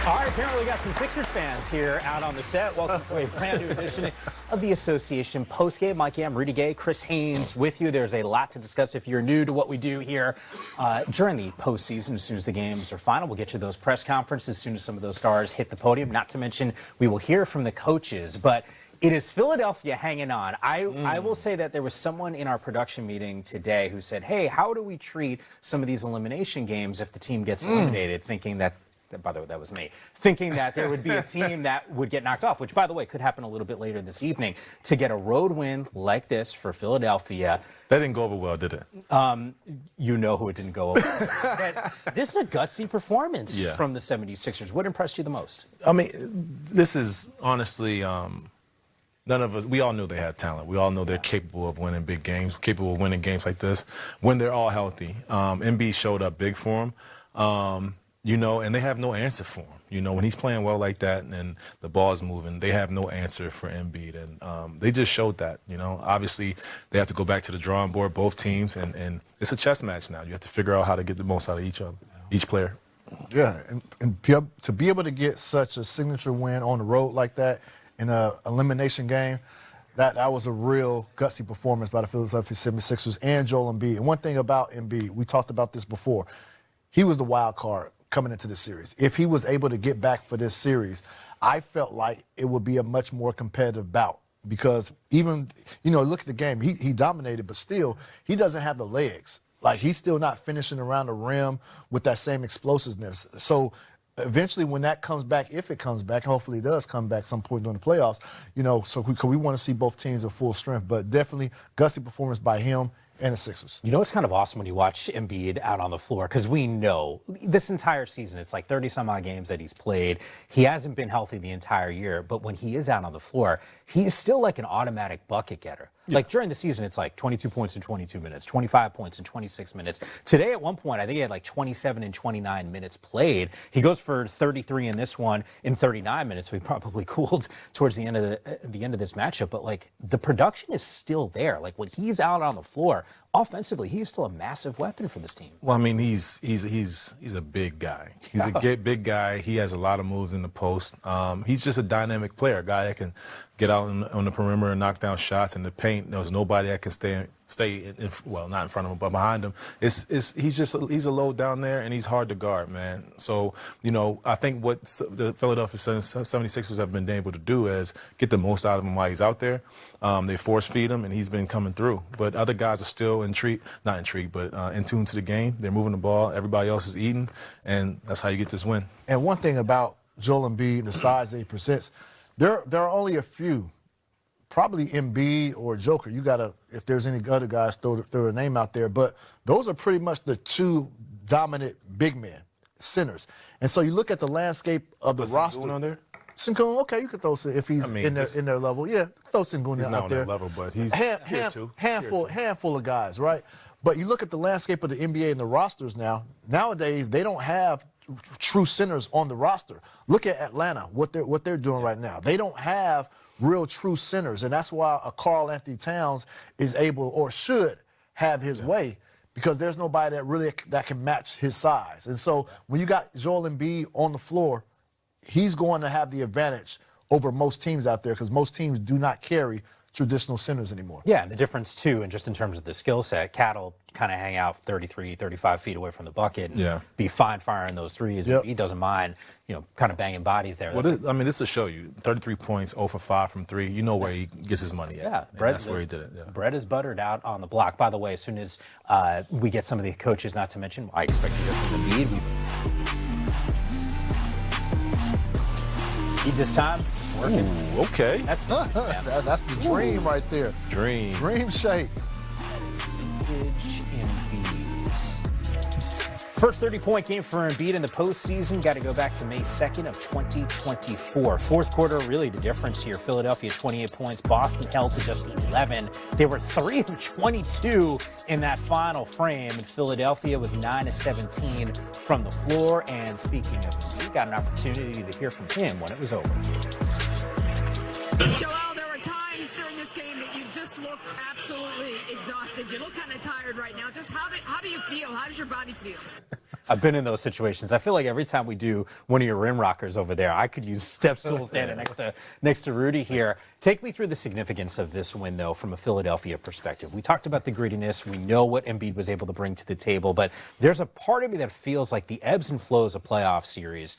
All right, apparently we got some Sixers fans here out on the set. Welcome to a brand new edition of the Association Postgame. Mike Yam, Rudy Gay, Chris Haynes with you. There's a lot to discuss if you're new to what we do here during the postseason. As soon as the games are final, we'll get you those press conferences as soon as some of those stars hit the podium. Not to mention, we will hear from the coaches. But it is Philadelphia hanging on. I will say that there was someone in our production meeting today who said, hey, how do we treat some of these elimination games if the team gets eliminated, thinking that, by the way, that was me, thinking that there would be a team that would get knocked off, which, by the way, could happen a little bit later this evening. To get a road win like this for Philadelphia. That didn't go over well, did it? You know who it didn't go over. But this is a gutsy performance from the 76ers. What impressed you the most? I mean, this is honestly, none of us, we all knew they had talent. We all know they're capable of winning big games, capable of winning games like this when they're all healthy. Embiid showed up big for them. You know, and they have no answer for him. You know, when he's playing well like that and the ball's moving, they have no answer for Embiid. And they just showed that, you know. Obviously, they have to go back to the drawing board, both teams, and it's a chess match now. You have to figure out how to get the most out of each player. Yeah, and to be able to get such a signature win on the road like that in an elimination game, that was a real gutsy performance by the Philadelphia 76ers and Joel Embiid. And one thing about Embiid, we talked about this before, he was the wild card coming into the series. If he was able to get back for this series, I felt like it would be a much more competitive bout because even, you know, look at the game. He dominated, but still, he doesn't have the legs. Like, he's still not finishing around the rim with that same explosiveness. So eventually when that comes back, if it comes back, hopefully it does come back some point during the playoffs, you know, so we want to see both teams at full strength. But definitely gutsy performance by him and the Sixers. You know, it's kind of awesome when you watch Embiid out on the floor because we know this entire season, it's like 30-some-odd games that he's played. He hasn't been healthy the entire year, but when he is out on the floor, he's still like an automatic bucket getter. Yeah. Like during the season, it's like 22 points in 22 minutes, 25 points in 26 minutes. Today, at one point, I think he had like 27 and 29 minutes played. He goes for 33 in this one in 39 minutes, so he probably cooled towards the end of this matchup. But like the production is still there. Like when he's out on the floor, offensively, he's still a massive weapon for this team. Well, I mean, he's a big guy. He's a big guy. He has a lot of moves in the post. He's just a dynamic player, a guy that can get out on the perimeter and knock down shots in the paint. There's nobody that can stay well, not in front of him, but behind him. He's a load down there, and he's hard to guard, man. So, you know, I think what the Philadelphia 76ers have been able to do is get the most out of him while he's out there. They force feed him, and he's been coming through. But other guys are still in tune to the game. They're moving the ball. Everybody else is eating, and that's how you get this win. And one thing about Joel Embiid, the size that he presents, there are only a few. Probably Embiid or Joker. You gotta, if there's any other guys, throw a name out there. But those are pretty much the two dominant big men, centers. And so you look at the landscape of the roster. Sengun on there? Sengun, okay, you could throw if he's in their level. Yeah, throw Sengun out there. He's not on that level, but he's tier two. Handful of guys, right? But you look at the landscape of the NBA and the rosters now. Nowadays, they don't have true centers on the roster. Look at Atlanta, what they're doing right now. They don't have real true centers, and that's why a Karl Anthony Towns is able or should have his way, because there's nobody that can match his size. And so when you got Joel Embiid on the floor, he's going to have the advantage over most teams out there because most teams do not carry traditional centers anymore. Yeah, and the difference, too, and just in terms of the skill set, Cat'll kind of hang out 33, 35 feet away from the bucket and be fine firing those threes. Yep. He doesn't mind, you know, kind of banging bodies there. Well, this will show you. 33 points, 0 for 5 from 3. You know where he gets his money at. Yeah, that's where he did it. Yeah. Bread is buttered out on the block. By the way, as soon as we get some of the coaches, not to mention, I expect to hear from Embiid. This time, it's working. Ooh, okay. That's the dream right there. Dream shape. That is vintage Embiid's. First 30-point game for Embiid in the postseason. Got to go back to May 2nd of 2024. Fourth quarter, really the difference here. Philadelphia 28 points. Boston held to just 11. They were 3 of 22 in that final frame. And Philadelphia was 9 of 17 from the floor. And speaking of Embiid, got an opportunity to hear from him when it was over. Joel, there were times during this game that you just looked absolutely exhausted. You look kind of tired right now. Just how do you feel? How does your body feel? I've been in those situations. I feel like every time we do one of your rim rockers over there, I could use step stool standing next to Rudy here. Take me through the significance of this win, though, from a Philadelphia perspective. We talked about the grittiness. We know what Embiid was able to bring to the table, but there's a part of me that feels like the ebbs and flows of playoff series.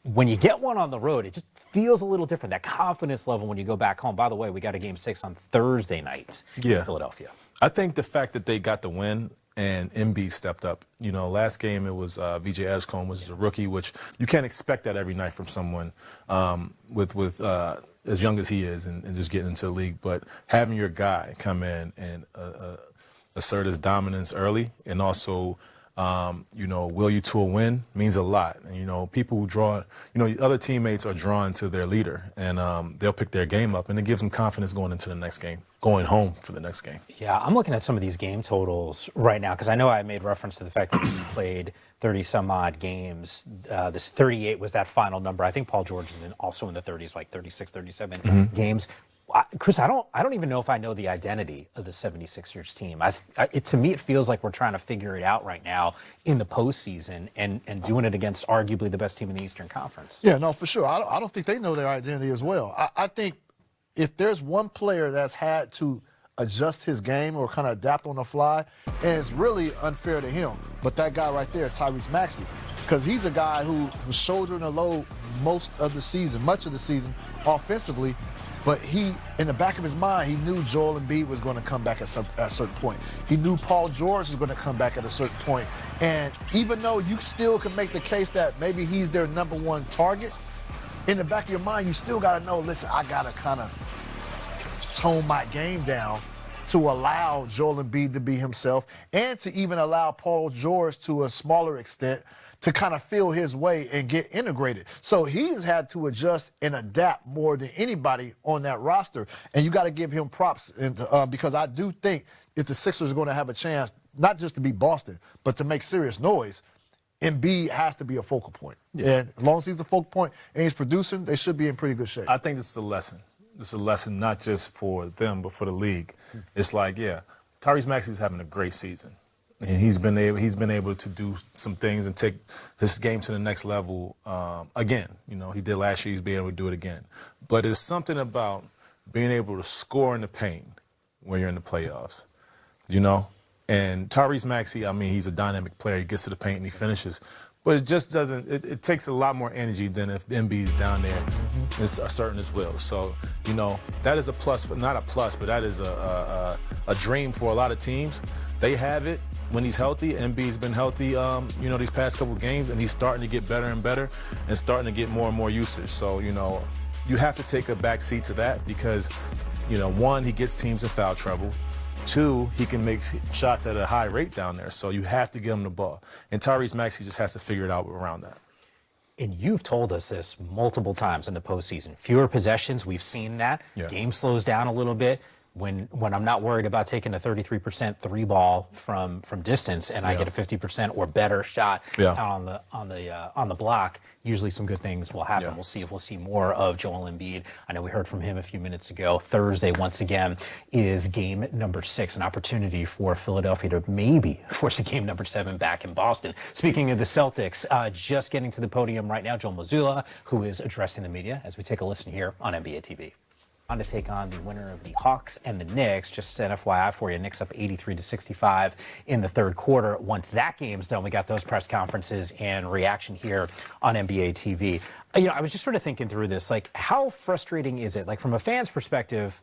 When you get one on the road, it just feels a little different. That confidence level when you go back home. By the way, we got a Game 6 on Thursday night in Philadelphia. I think the fact that they got the win and Embiid stepped up. Last game it was VJ Edgecombe, which is a rookie, which you can't expect that every night from someone with as young as he is and just getting into the league. But having your guy come in and assert his dominance early and also will you to a win means a lot. And, people who draw, other teammates are drawn to their leader and they'll pick their game up and it gives them confidence going into the next game, going home for the next game. Yeah, I'm looking at some of these game totals right now because I know I made reference to the fact that you played 30 some odd games. This 38 was that final number. I think Paul George is also in the 30s, like 36, 37 games. Chris, I don't even know if I know the identity of the 76ers team. To me, it feels like we're trying to figure it out right now in the postseason and doing it against arguably the best team in the Eastern Conference. Yeah, no, for sure. I don't think they know their identity as well. I think if there's one player that's had to adjust his game or kind of adapt on the fly, and it's really unfair to him, but that guy right there, Tyrese Maxey, because he's a guy who was shouldering the load much of the season, offensively. But he, in the back of his mind, he knew Joel Embiid was going to come back at a certain point. He knew Paul George was going to come back at a certain point. And even though you still can make the case that maybe he's their number one target, in the back of your mind, you still got to know, listen, I got to kind of tone my game down to allow Joel Embiid to be himself and to even allow Paul George to a smaller extent to kind of feel his way and get integrated. So he's had to adjust and adapt more than anybody on that roster. And you got to give him props because I do think if the Sixers are going to have a chance, not just to beat Boston, but to make serious noise, Embiid has to be a focal point. Yeah. And as long as he's the focal point and he's producing, they should be in pretty good shape. I think this is a lesson. This is a lesson not just for them, but for the league. It's like, Tyrese Maxey's having a great season. And he's been able to do some things and take his game to the next level again. He did last year. He's being able to do it again. But there's something about being able to score in the paint when you're in the playoffs. And Tyrese Maxey, he's a dynamic player. He gets to the paint and he finishes. But it just doesn't. It takes a lot more energy than if Embiid's down there and asserting his will. So that is a plus, not a plus, but that is a dream for a lot of teams. They have it. When he's healthy, Embiid's been healthy, these past couple games, and he's starting to get better and better and starting to get more and more usage. So, you have to take a back seat to that because, one, he gets teams in foul trouble. Two, he can make shots at a high rate down there. So you have to give him the ball. And Tyrese Maxey just has to figure it out around that. And you've told us this multiple times in the postseason. Fewer possessions, we've seen that. Yeah. Game slows down a little bit. When I'm not worried about taking a 33% three ball from distance and I get a 50% or better shot on the block, usually some good things will happen. We'll see if we'll see more of Joel Embiid. I know we heard from him a few minutes ago. Thursday, once again, is game number 6, an opportunity for Philadelphia to maybe force a game number 7 back in Boston. Speaking of the Celtics, just getting to the podium right now, Joe Mazzulla, who is addressing the media as we take a listen here on NBA TV. On to take on the winner of the Hawks and the Knicks. Just an FYI for you, Knicks up 83-65 in the third quarter. Once that game's done, we got those press conferences and reaction here on NBA TV. I was just sort of thinking through this, like, how frustrating is it? Like, from a fan's perspective,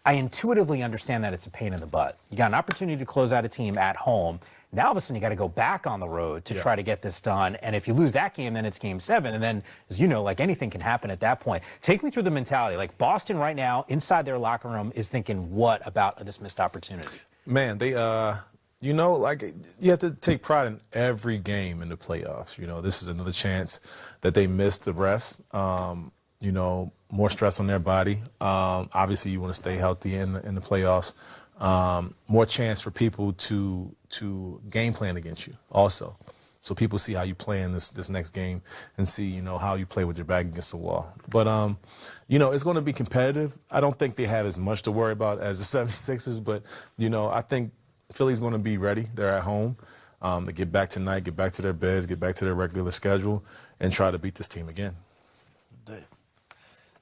I intuitively understand that it's a pain in the butt. You got an opportunity to close out a team at home. Now, all of a sudden, you got to go back on the road to try to get this done. And if you lose that game, then it's game 7. And then, as you know, like, anything can happen at that point. Take me through the mentality. Like, Boston right now, inside their locker room, is thinking what about this missed opportunity? Man, they, you have to take pride in every game in the playoffs. This is another chance that they missed the rest. More stress on their body. Obviously, you want to stay healthy in the playoffs. More chance for people to game plan against you also. So people see how you play in this next game and see, how you play with your back against the wall. But, it's going to be competitive. I don't think they have as much to worry about as the 76ers, but, I think Philly's going to be ready. They're at home. to get back tonight, get back to their beds, get back to their regular schedule, and try to beat this team again.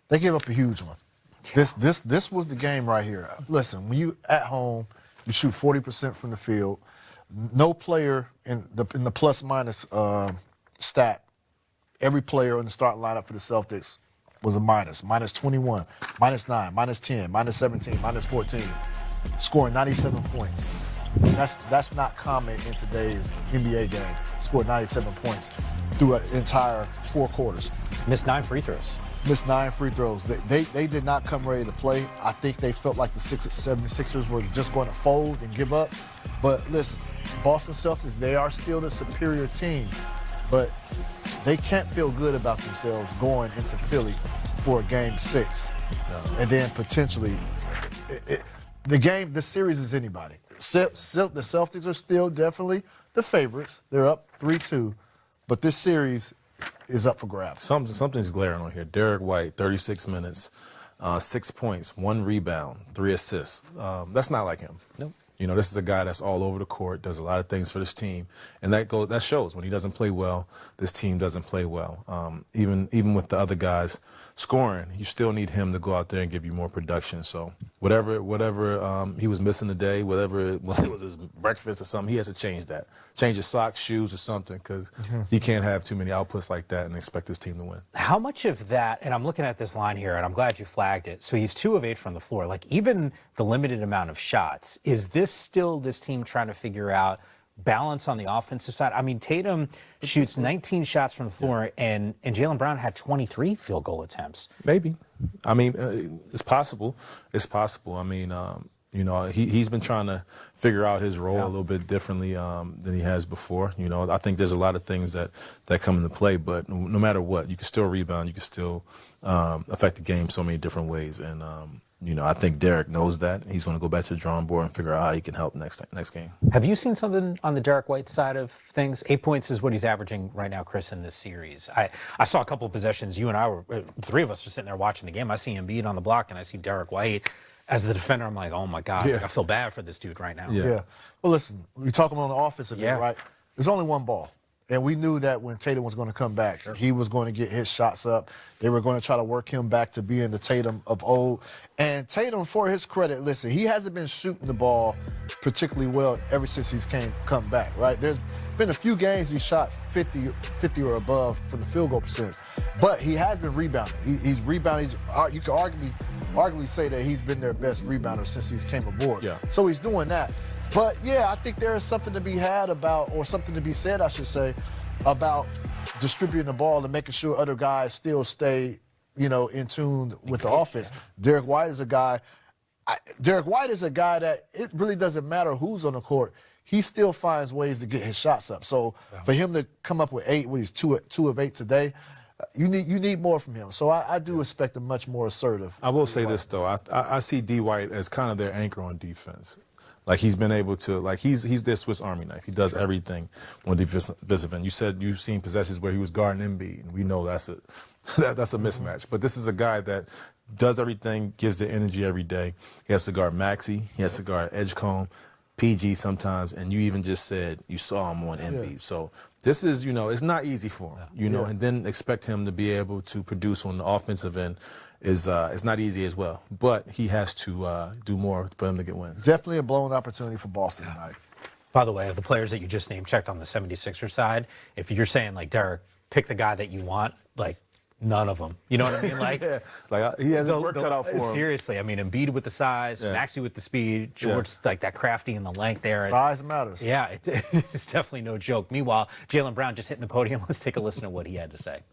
They gave up a huge one. This was the game right here. Listen, when you at home, you shoot 40% from the field. No player in the plus minus stat. Every player in the starting lineup for the Celtics was a minus 21, minus 9, minus 10, minus 17, minus 14, scoring 97 points. That's not common in today's NBA game. Scored 97 points through an entire 4 quarters. Missed 9 free throws. Missed 9 free throws. They did not come ready to play. I think they felt like the 76ers were just going to fold and give up. But listen, Boston Celtics, they are still the superior team. But they can't feel good about themselves going into Philly for a game 6. No. And then potentially, the series is anybody. The Celtics are still definitely the favorites. They're up 3-2. But this series is up for grabs. Something's glaring on here. Derek White, 36 minutes, 6 points, 1 rebound, 3 assists. That's not like him. Nope. You know, this is a guy that's all over the court, does a lot of things for this team, and that shows. When he doesn't play well, this team doesn't play well. Even with the other guys scoring, you still need him to go out there and give you more production. So whatever he was missing today, whether it was his breakfast or something, he has to change that. Change his socks, shoes, or something, because he can't have too many outputs like that and expect his team to win. How much of that, and I'm looking at this line here, and I'm glad you flagged it. So he's 2 of 8 from the floor. Like, even the limited amount of shots, is this still this team trying to figure out balance on the offensive side? I mean, Tatum shoots 19 shots from the floor, and Jaylen Brown had 23 field goal attempts. Maybe. I mean, it's possible. It's possible. I mean, you know, he's been trying to figure out his role a little bit differently than he has before. You know, I think there's a lot of things that come into play, but no matter what, you can still rebound. You can still affect the game so many different ways. And, you know, I think Derek knows that. He's going to go back to the drawing board and figure out how he can help next game. Have you seen something on the Derek White side of things? 8 points is what he's averaging right now, Chris, in this series. I saw a couple of possessions. You and I were, 3 of us were sitting there watching the game. I see Embiid on the block, and I see Derek White. As the defender, I'm like, oh, my God, I feel bad for this dude right now. Yeah. Well, listen, we're talking on the offensive end, right? There's only one ball. And we knew that when Tatum was going to come back, he was going to get his shots up. They were going to try to work him back to being the Tatum of old. And Tatum, for his credit, listen, he hasn't been shooting the ball particularly well ever since he's come back, right? There's been a few games he shot 50 or above from the field goal percentage. But he has been rebounding. He's rebounding. You could arguably say that he's been their best rebounder since he's came aboard. Yeah. So he's doing that. But, yeah, I think there is something to be had about, or something to be said, I should say, about distributing the ball and making sure other guys still stay, you know, in tune with the offense. Derek White is a guy that it really doesn't matter who's on the court. He still finds ways to get his shots up. So for him to come up with 8, he's 2 of 8 today, you need more from him. So I do expect him much more assertive. I will say this, though. I see D. White as kind of their anchor on defense. Like, he's been able to, like, he's their Swiss Army knife. He does everything on the defensive end. You said you've seen possessions where he was guarding Embiid, and we know that's a mismatch. But this is a guy that does everything, gives the energy every day. He has to guard Maxey. He has to guard Edgecombe, PG sometimes, and you even just said you saw him on Embiid. So this is, you know, it's not easy for him, you know, and then expect him to be able to produce on the offensive end is it's not easy as well. But he has to do more for him to get wins. Definitely a blown opportunity for Boston tonight. By the way, of the players that you just named, checked on the 76ers side, if you're saying, like, Derek, pick the guy that you want, like, none of them. You know what I mean? Like, like he has his work cut out for him. Seriously, I mean, Embiid with the size, Maxey with the speed, George like that crafty and the length there. Size matters. Yeah, it's definitely no joke. Meanwhile, Jaylen Brown just hitting the podium. Let's take a listen to what he had to say.